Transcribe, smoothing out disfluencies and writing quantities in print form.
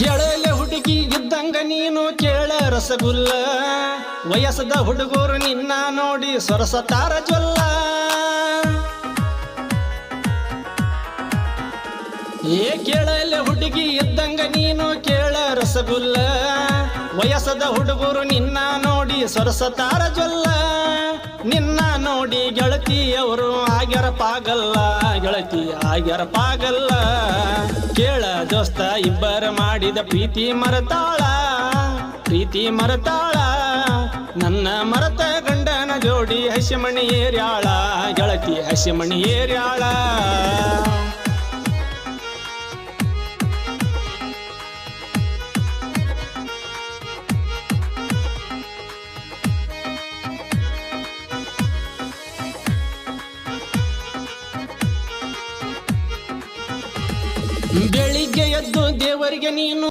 ಕೇಳಲೆ ಹುಡುಗಿ ಇದ್ದಂಗ ನೀನು ಕೇಳ ರಸಗುಲ್ಲ ವಯಸ್ಸದ ಹುಡುಗರು ನಿನ್ನ ನೋಡಿ ಸೊರಸತಾರ ಜೊಲ್ಲ ಕೇಳಲೆ ಹುಡುಗಿ ಇದ್ದಂಗ ನೀನು ಕೇಳ ರಸಗುಲ್ಲ ವಯಸ್ಸದ ಹುಡುಗರು ನಿನ್ನ ನೋಡಿ ಸೊರಸತಾರ ಜೊಲ್ಲ ನಿನ್ನ ನೋಡಿ ಗೆಳತಿಯವರು ಆಗ್ಯಾರ ಪಾಗಲ್ಲ ಗೆಳತಿ ಆಗ್ಯಾರ ಪಾಗಲ್ಲ ಕೇಳ ದೋಸ್ತ ಇಬ್ಬರ ಮಾಡಿದ ಪ್ರೀತಿ ಮರತಾಳ ನನ್ನ ಮರತ ಗಂಡನ ಜೋಡಿ ಹಸಿಮಣಿ ಏರ್ಯಾಳ ಗೆಳತಿ ಹಸಿಮಣಿ ಏರ್ಯಾಳ ಬೆಳಿಗ್ಗೆ ಎದ್ದು ದೇವರಿಗೆ ನೀನು